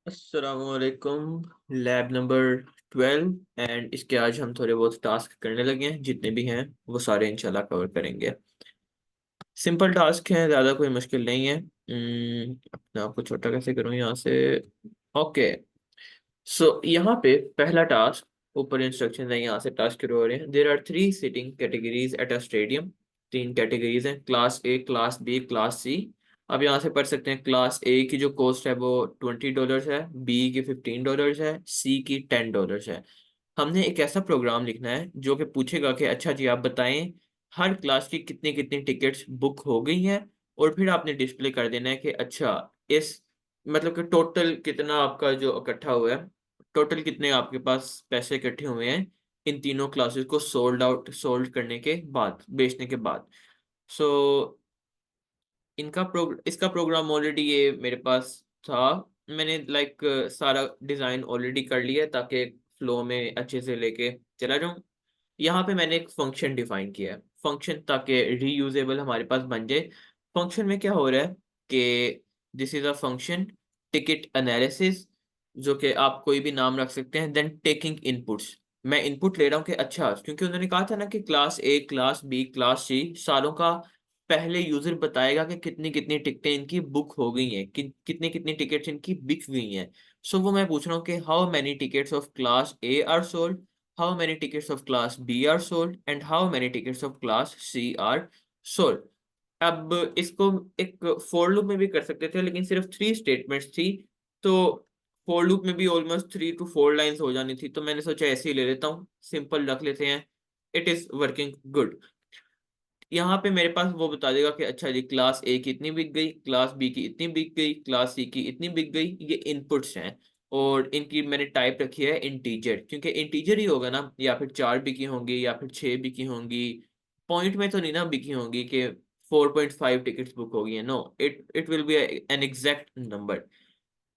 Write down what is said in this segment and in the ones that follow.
अस्सलामुअलैकुम। Lab number 12 and इसके आज हम थोड़े बहुत टास्क करने लगे हैं। जितने भी हैं वो सारे इंशाल्लाह कवर करेंगे। सिंपल टास्क हैं, ज़्यादा कोई मुश्किल नहीं है। अपने आप को छोटा कैसे करूँ यहाँ से। ओके, सो यहाँ पे पहला टास्क, ऊपर इंस्ट्रक्शन है, यहाँ से टास्क शुरू हो रहे हैं। There are 3 categories at a stadium. 3 categories हैं, class A, class B, class C. अब यहाँ से पढ़ सकते हैं, क्लास ए की जो कॉस्ट है वो $20 है, बी की $15 है, सी की $10 है। हमने एक ऐसा प्रोग्राम लिखना है जो कि पूछेगा कि अच्छा जी आप बताएं हर क्लास की कितनी कितनी टिकट्स बुक हो गई हैं। और फिर आपने डिस्प्ले कर देना है कि अच्छा इस मतलब कि टोटल कितना आपका जो इकट्ठा हुआ है, टोटल कितने आपके पास पैसे इकट्ठे हुए हैं इन तीनों क्लासेस को सोल्ड करने के बाद, बेचने के बाद। सो इसका प्रोग्राम ऑलरेडी ये मेरे पास था। मैंने सारा डिजाइन ऑलरेडी कर लिया है ताकि फ्लो में अच्छे से लेके चला जाऊं। यहाँ पे मैंने एक फंक्शन डिफाइन किया है, फंक्शन ताकि रीयूजेबल हमारे पास बन जाए। फंक्शन में क्या हो रहा है कि this is a function ticket analysis, जो कि आप कोई भी नाम रख सकते हैं। देन टेकिंग इनपुट्स, मैं इनपुट ले रहा हूँ कि अच्छा, क्योंकि उन्होंने कहा था ना कि class A, class B, class C सारों का पहले यूजर बताएगा कि कितनी कितनी टिकटें इनकी बुक हो गई हैं, कितनी कितनी टिकट्स इनकी बिक गई हैं। सो वो मैं पूछ रहा हूँ कि how many tickets of class A are sold, how many tickets of class B are sold and how many tickets of class C are sold। अब इसको एक for लूप में भी कर सकते थे, लेकिन सिर्फ 3 स्टेटमेंट्स थी, तो for लूप में भी ऑलमोस्ट 3 to 4 लाइंस हो जानी थी। तो मैंने सोचा ऐसे ही ले लेता हूँ, सिंपल रख लेते हैं। It is working good. यहाँ पे मेरे पास वो बता देगा कि अच्छा जी क्लास ए की इतनी बिक गई, क्लास बी की इतनी बिक गई, क्लास सी की इतनी बिक गई। ये इनपुट्स हैं और इनकी मैंने टाइप रखी है इंटीजर, क्योंकि इंटीजर ही होगा ना, या फिर 4 बिकी होंगी या फिर 6 बिकी होंगी। पॉइंट में तो नहीं ना बिकी होंगी कि 4.5 टिकट्स बुक हो गई है। No, it it will be an exact number.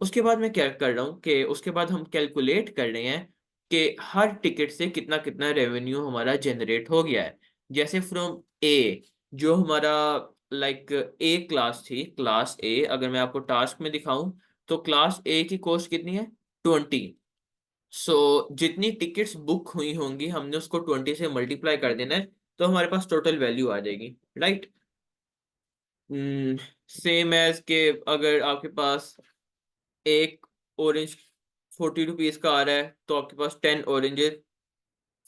उसके बाद मैं क्या कर रहा हूँ कि उसके बाद हम कैलकुलेट कर रहे हैं कि हर टिकट से कितना कितना रेवेन्यू हमारा जनरेट हो गया है। जैसे फ्रॉम ए, जो हमारा ए क्लास थी, क्लास ए अगर मैं आपको टास्क में दिखाऊं तो क्लास ए की कॉस्ट कितनी है, 20। सो जितनी टिकट्स बुक हुई होंगी हमने उसको 20 से मल्टीप्लाई कर देना है, तो हमारे पास टोटल वैल्यू आ जाएगी, राइट। सेम एज के अगर आपके पास एक ऑरेंज ₹40 का आ रहा है तो आपके पास 10 ऑरेंजेस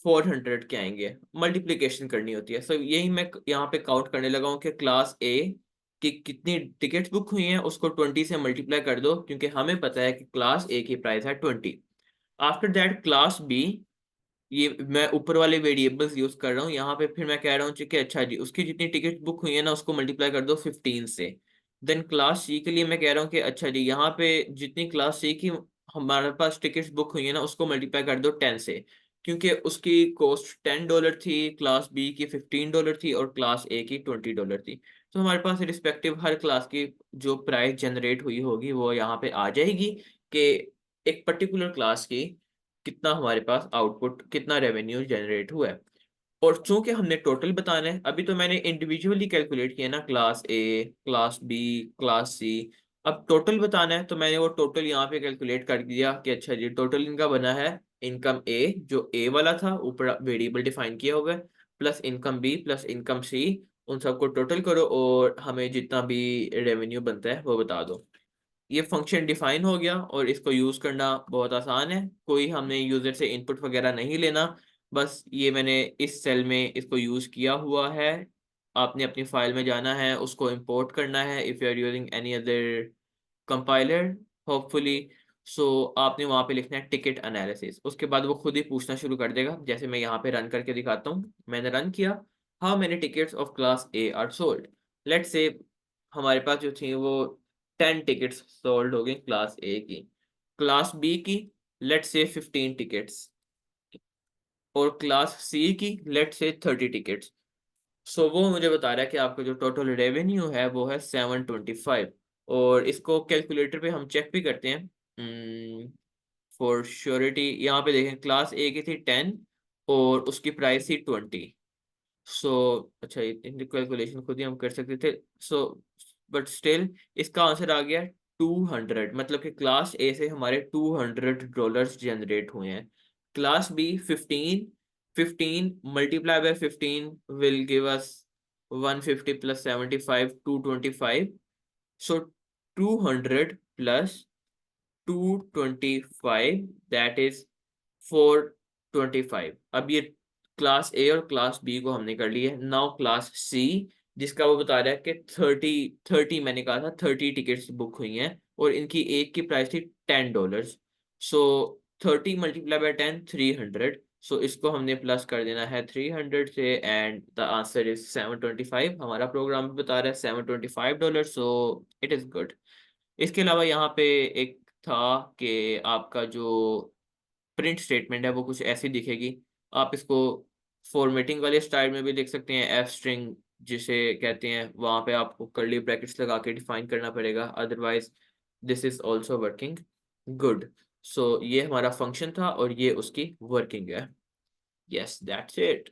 400 के आएंगे। मल्टीप्लिकेशन करनी होती है। सो यही मैं यहाँ पे काउंट करने लगा हूँ कि क्लास ए की कितनी टिकट्स बुक हुई हैं उसको 20 से मल्टीप्लाई कर दो, क्योंकि हमें पता है कि क्लास ए की प्राइस है 20। आफ्टर दैट क्लास बी, ये मैं ऊपर वाले वेरिएबल्स यूज कर रहा हूँ यहाँ पे। फिर मैं कह रहा हूँ कि अच्छा जी उसकी जितनी टिकट बुक हुई है ना उसको मल्टीप्लाई कर दो 15 से। देन क्लास सी के लिए मैं कह रहा हूँ कि अच्छा जी यहाँ पे जितनी क्लास सी की हमारे पास टिकट्स बुक हुई है ना उसको मल्टीप्लाई कर दो 10 से, क्योंकि उसकी कॉस्ट $10 थी, क्लास बी की $15 थी और क्लास ए की $20 थी। तो हमारे पास रिस्पेक्टिव हर क्लास की जो प्राइस जनरेट हुई होगी वो यहाँ पे आ जाएगी कि एक पर्टिकुलर क्लास की कितना हमारे पास आउटपुट, कितना रेवेन्यू जनरेट हुआ है। और चूंकि हमने टोटल बताना है, अभी तो मैंने इंडिविजुअली कैलकुलेट किया ना, class A, class B, class C. अब टोटल बताना है तो मैंने वो टोटल यहाँ पे कैलकुलेट कर दिया कि अच्छा जी टोटल इनका बना है इनकम ए, जो ए वाला था ऊपर वेरिएबल डिफाइन किया हुआ है, plus income B plus income C. उन सबको टोटल करो और हमें जितना भी रेवेन्यू बनता है वो बता दो। ये फंक्शन डिफाइन हो गया और इसको यूज करना बहुत आसान है। कोई हमने यूजर से इनपुट वगैरह नहीं लेना, बस ये मैंने इस सेल में इसको यूज किया हुआ है। आपने अपनी फाइल में जाना है, उसको इंपोर्ट करना है if you are using any other compiler hopefully. So आपने वहां पे लिखना है टिकट एनालिसिस, उसके बाद वो खुद ही पूछना शुरू कर देगा। जैसे मैं यहाँ पे रन करके दिखाता हूँ, मैंने रन किया, how many tickets of class A are sold. Let's say हमारे पास जो थी वो 10 टिकट्स सोल्ड हो गई क्लास ए की। क्लास बी की लेट से 15 टिकट्स, और क्लास सी की लेट से 30 टिकट्स। सो वो मुझे बता रहा है कि आपका जो टोटल रेवेन्यू है वो है 725। और इसको कैलकुलेटर पे हम चेक भी करते हैं फॉर श्योरिटी। यहाँ पे देखें क्लास ए की थी 10 और उसकी प्राइस थी 20। सो अच्छा इनकी कैलकुलेशन खुद ही हम कर सकते थे। सो बट स्टिल इसका आंसर आ गया 200, मतलब कि क्लास ए से हमारे $200 जनरेट हुए हैं। Class B 15, 15 multiply by 15 will give us 150 plus 75 225, so 200 plus 225 that is 425। अब ये क्लास ए और क्लास बी को हमने कर लिया। नाउ क्लास सी, जिसका वो बता रहा है कि 30 मैंने कहा था 30 टिकट्स बुक हुई हैं और इनकी एक की प्राइस थी $10। सो 30 मल्टीप्लाई बाय 10 300। सो इसको हमने प्लस कर देना है 300 से एंड द आंसर इज 725। हमारा प्रोग्राम भी बता रहा है $725, सो इट इज गुड। इसके अलावा यहाँ पे एक था कि आपका जो प्रिंट स्टेटमेंट है वो कुछ ऐसी दिखेगी। आप इसको फॉर्मेटिंग वाले स्टाइल में भी लिख सकते हैं, एफ स्ट्रिंग जिसे कहते हैं, वहां पे आपको कर्ली ब्रैकेट्स लगा के डिफाइन करना पड़ेगा, otherwise this is also working good. So ये हमारा फंक्शन था और ये उसकी वर्किंग है। Yes that's it.